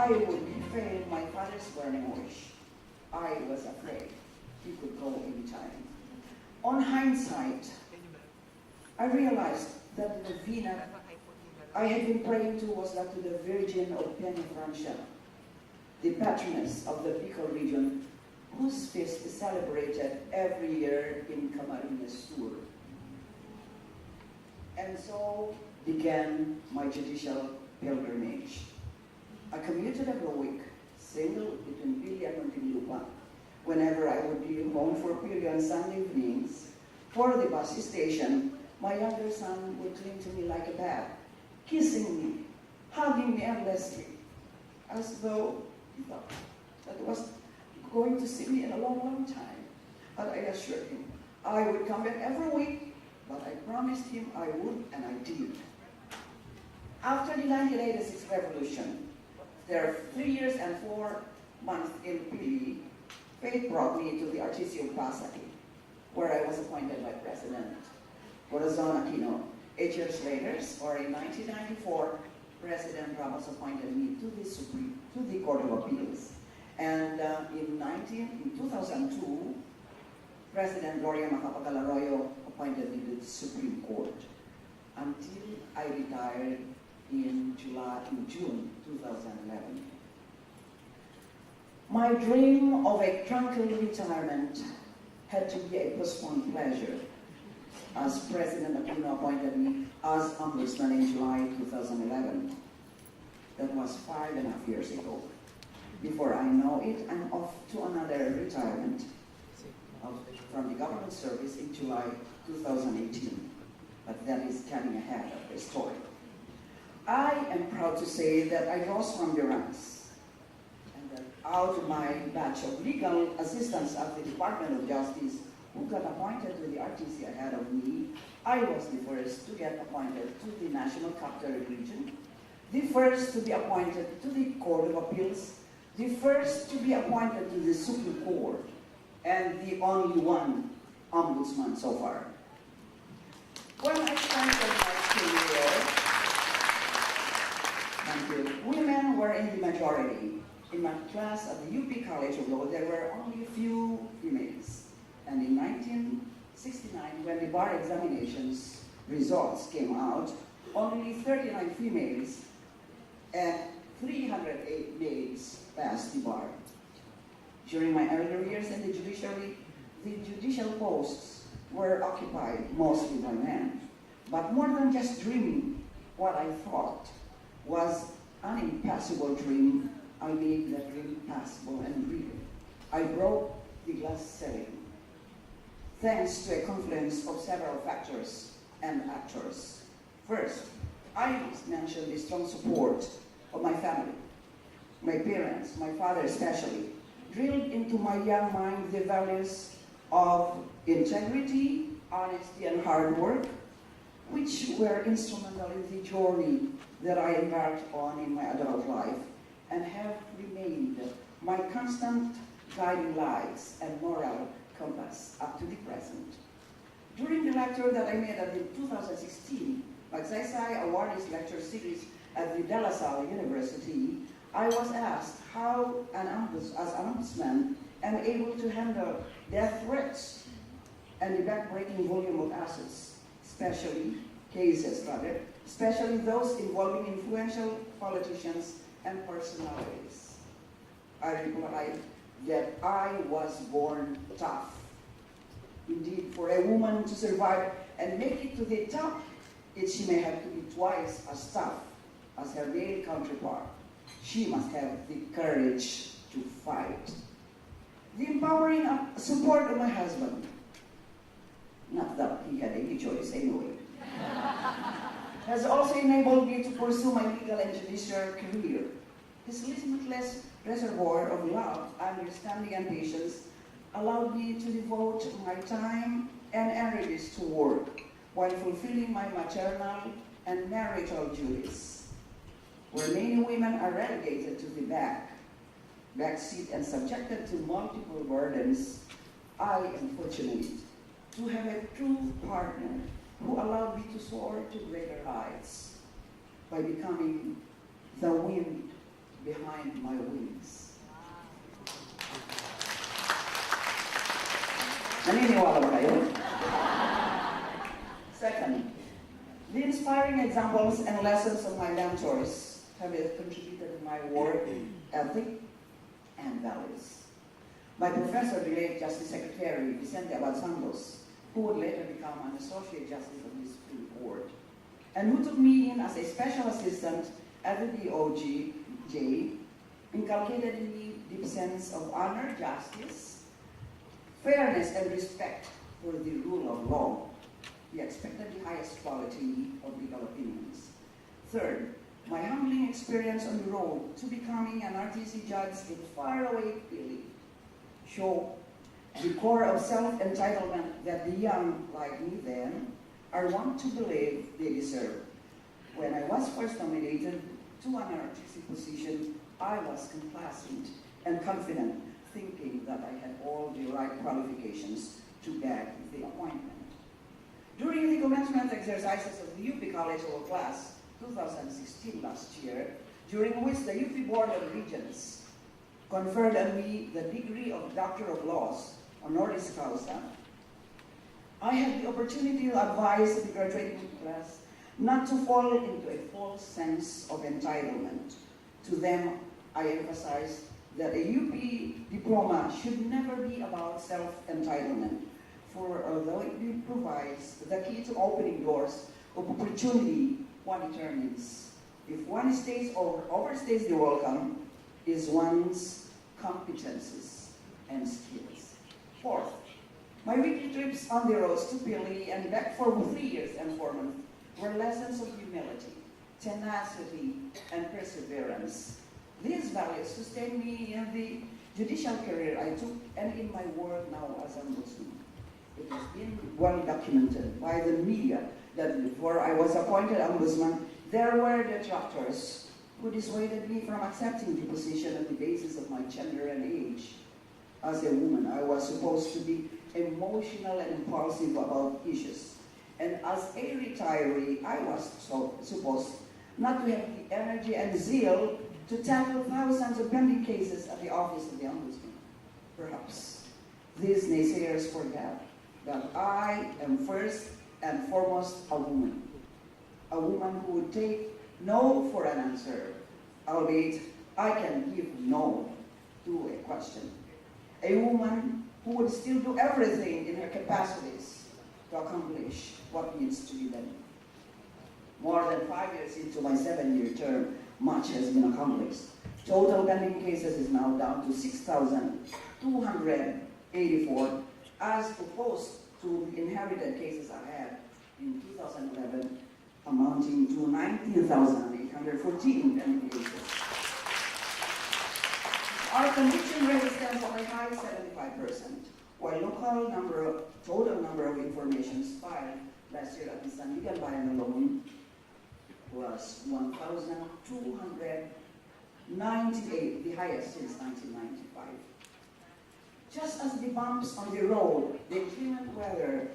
I would fail my father's burning wish. I was afraid he could go anytime. On hindsight, I realized that the novena I had been praying to was that to the Virgin of Penifrancia, the patroness of the Bicol region, whose feast is celebrated every year in Camarines Sur. And so began my judicial pilgrimage. I commuted every week, single between Pili and Muntinlupa. Whenever I would be home for Pili on Sunday evenings, for the bus station, my younger son would cling to me like a dad, kissing me, hugging me endlessly, as though he thought that he was going to see me in a long, long time. But I assured him I would come back every week, but I promised him I would, and I did. After the 1986 revolution, there 3 years and 4 months in Pili, fate brought me to the RTC of Pasay, where I was appointed by President Corazon Aquino. 8 years later, or in 1994, President Ramos appointed me to the Court of Appeals. And in 2002, President Gloria Macapagal Arroyo appointed me to the Supreme Court until I retired in June 2011. My dream of a tranquil retirement had to be a postponed pleasure, as President Aquino appointed me as Ombudsman in July 2011. That was 5.5 years ago. Before I know it, I'm off to another retirement from the government service in July 2018. But that is coming ahead of the story. I am proud to say that I rose from the ranks, and that out of my batch of legal assistants at the Department of Justice who got appointed to the RTC ahead of me, I was the first to get appointed to the National Capital Region, the first to be appointed to the Court of Appeals, the first to be appointed to the Supreme Court, and the only one Ombudsman so far. When I started my career, women were in the majority. In my class at the UP College of Law, there were only a few females. And in 1969, when the bar examinations results came out, only 39 females and 308 males passed the bar. During my earlier years in the judiciary, the judicial posts were occupied mostly by men. But more than just dreaming, what I thought was an impossible dream, I made that dream possible and real. I broke the glass ceiling, thanks to a confluence of several factors and actors. First, I must mention the strong support of my family, my parents, my father especially, drilled into my young mind the values of integrity, honesty, and hard work, which were instrumental in the journey that I embarked on in my adult life and have remained my constant guiding lights and moral compass up to the present. During the lecture that I made at the 2016 Magsaysay Awardees Lecture Series at the De La Salle University, I was asked how, as an ombudsman, am able to handle death threats and the backbreaking volume of cases, especially those involving influential politicians and personalities. I replied that I was born tough. Indeed, for a woman to survive and make it to the top, she may have to be twice as tough as her male counterpart. She must have the courage to fight. The empowering support of my husband, not that he had any choice anyway, has also enabled me to pursue my legal and judicial career. His limitless reservoir of love, understanding, and patience allowed me to devote my time and energies to work while fulfilling my maternal and marital duties. Where many women are relegated to the back seat and subjected to multiple burdens, I am fortunate to have a true partner who allowed me to soar to greater heights by becoming the wind behind my wings. Naniniwala ba kayo? Second, the inspiring examples and lessons of my mentors have contributed to my work ethic and values. My professor, the late Justice Secretary Vicente Abad Santos, who would later become an Associate Justice of the Supreme Court, and who took me in as a special assistant at the DOJ, inculcated in me deep sense of honor, justice, fairness, and respect for the rule of law. He expected the highest quality of legal opinions. Third, my humbling experience on the road to becoming an RTC judge in faraway Philly show the core of self-entitlement that the young, like me then, are wont to believe they deserve. When I was first nominated to an RTC position, I was complacent and confident, thinking that I had all the right qualifications to bag the appointment. During the commencement exercises of the UP College Law Class 2016 last year, during which the UP Board of Regents conferred on me the degree of Doctor of Laws, honoris causa, I had the opportunity to advise the graduating class not to fall into a false sense of entitlement. To them, I emphasized that a UP diploma should never be about self-entitlement, for although it provides the key to opening doors of opportunity, one determines if one stays or overstays the welcome is one's competences and skills. Fourth, my weekly trips on the roads to Pili and back for 3 years and 4 months were lessons of humility, tenacity, and perseverance. These values sustained me in the judicial career I took and in my work now as Ombudsman. It has been well documented by the media that before I was appointed Ombudsman, there were detractors who dissuaded me from accepting the position on the basis of my gender and age. As a woman, I was supposed to be emotional and impulsive about issues. And as a retiree, I was supposed not to have the energy and zeal to tackle thousands of pending cases at the office of the Ombudsman. Perhaps these naysayers forget that I am first and foremost a woman who would take no for an answer, albeit I can give no to a question. A woman who would still do everything in her capacities to accomplish what needs to be done. More than 5 years into my 7-year term, much has been accomplished. Total pending cases is now down to 6,284, as opposed to the inherited cases I had in 2011, amounting to 19,814 pending cases. Our conviction rate stands at a high 75%, while total number of informations filed last year at the San Miguel Bayan alone was 1,298, the highest since 1995. Just as the bumps on the road, the inclement weather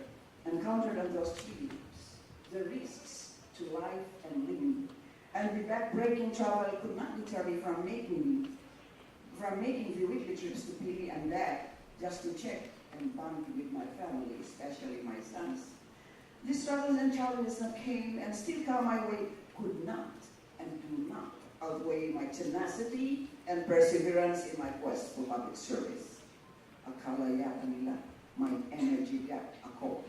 encountered on those trips, the risks to life and limb, and the back-breaking travel could not deter me from making the weekly trips to Pili and back just to check and bond with my family, especially my sons. The struggles and challenges that came and still come my way could not and do not outweigh my tenacity and perseverance in my quest for public service. Akala yata nila, my energy gap ako.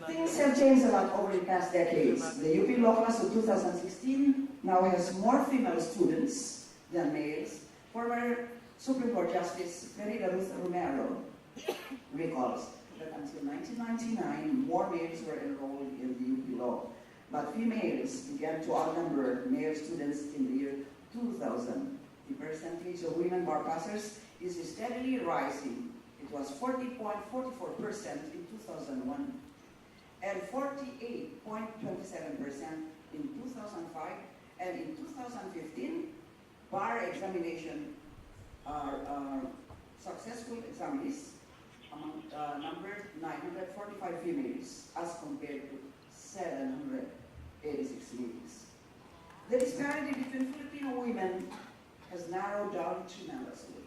Things have changed a lot over the past decades. The UP Law Class of 2016 now has more female students than males. Former Supreme Court Justice Merida Ruth Romero recalls that until 1999, more males were enrolled in the UP Law, but females began to outnumber male students in the year 2000. The percentage of women bar passers is steadily rising. It was 40.44% in 2001 and 48.27% in 2005, and in 2015, bar examination successful examinees numbered 945 females as compared to 786 males. The disparity between Filipino women has narrowed down tremendously.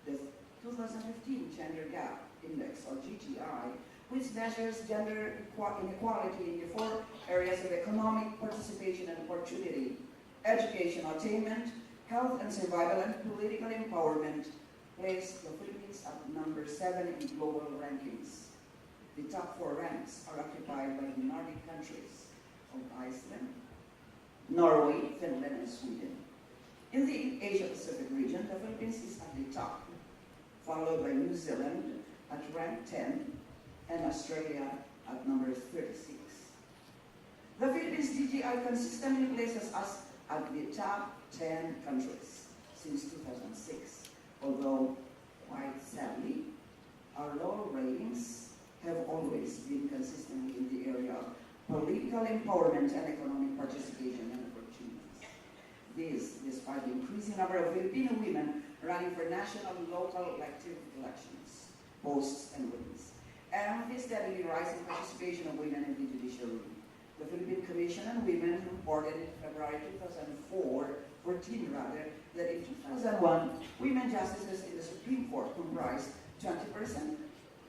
The 2015 Gender Gap Index, or GGI, which measures gender inequality in the 4 areas of economic participation and opportunity: education attainment, health and survival, and political empowerment, placed the Philippines at number 7 in global rankings. The top 4 ranks are occupied by the Nordic countries of Iceland, Norway, Finland, and Sweden. In the Asia-Pacific region, the Philippines is at the top, followed by New Zealand at rank 10, and Australia at number 36. The Philippines DGI consistently places us at the top 10 countries since 2006, although, quite sadly, our low ratings have always been consistently in the area of political empowerment and economic participation and opportunities. This, despite the increasing number of Filipino women running for national and local elective elections, posts, and wins, and the steadily rising participation of women in the judiciary. The Philippine Commission on Women reported in February 2014 that in 2001, women justices in the Supreme Court comprised 20%,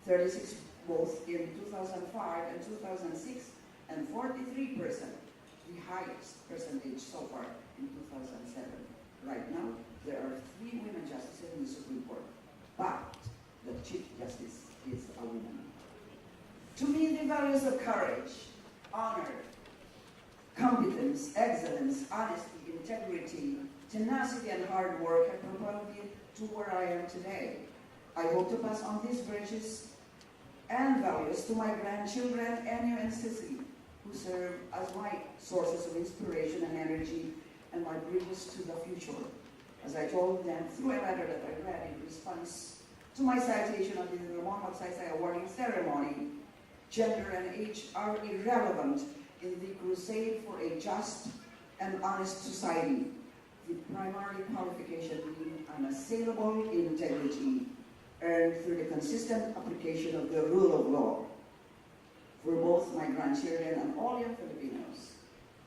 36 both in 2005 and 2006, and 43%, the highest percentage so far in 2007. Right now, there are 3 women justices in the Supreme Court, but the Chief Justice is a woman. To me, the values of courage, honor, competence, excellence, honesty, integrity, tenacity, and hard work have propelled me to where I am today. I hope to pass on these virtues and values to my grandchildren, Enyo and Sissy, who serve as my sources of inspiration and energy and my bridges to the future. As I told them through a letter that I read in response to my citation of the Ramon Magsaysay awarding ceremony, gender and age are irrelevant in the crusade for a just and honest society, the primary qualification being unassailable integrity earned through the consistent application of the rule of law. For both my grandchildren and all young Filipinos,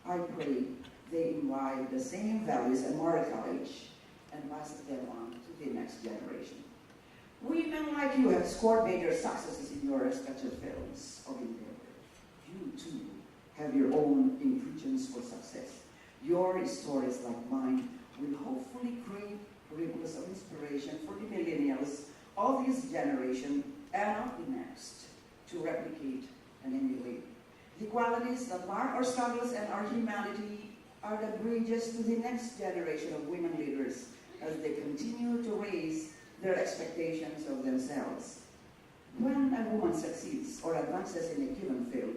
I pray they imbibe the same values and moral courage and pass them on to the next generation. Women like you have scored major successes in your respective fields of endeavor. You too have your own ingredients for success. Your stories, like mine, will hopefully create ripples of inspiration for the millennials of this generation and of the next to replicate and emulate. The qualities that mark our struggles and our humanity are the bridges to the next generation of women leaders as they continue to raise their expectations of themselves. When a woman succeeds or advances in a given field,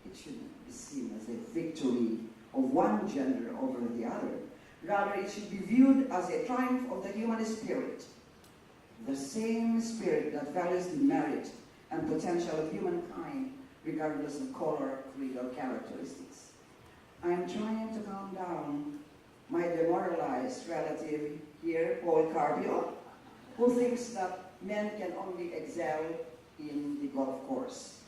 it shouldn't be seen as a victory of one gender over the other. Rather, it should be viewed as a triumph of the human spirit, the same spirit that values the merit and potential of humankind regardless of color, creed, or characteristics. I'm trying to calm down my demoralized relative here, Paul Carpio, who thinks that men can only excel in the golf course.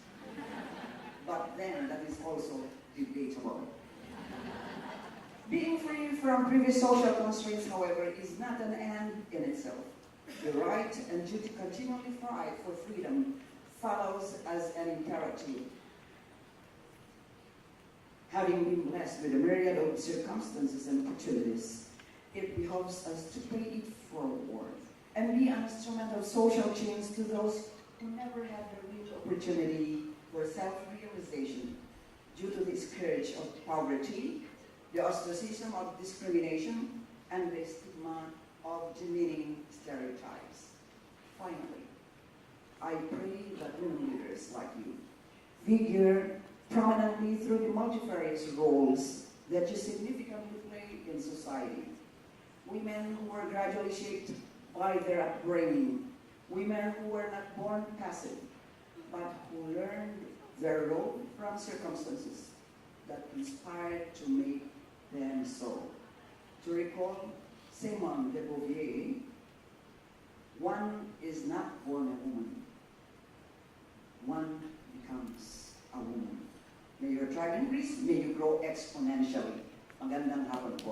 But then that is also debatable. Being free from previous social constraints, however, is not an end in itself. The right and duty to continually fight for freedom follows as an imperative. Having been blessed with a myriad of circumstances and opportunities, it behoves us to pay it forward and be an instrument of social change to those who never had the real opportunity for self-realization due to the scourge of poverty, the ostracism of discrimination, and the stigma of demeaning stereotypes. Finally, I pray that women leaders like you figure prominently through the multifarious roles that you significantly play in society. Women who were gradually shaped by their upbringing, women who were not born passive, but who learned their role from circumstances that inspired to make them so. To recall Simone de Beauvoir, one is not born a woman, one becomes a woman. May your tribe increase, may you grow exponentially. Magandang hapon po.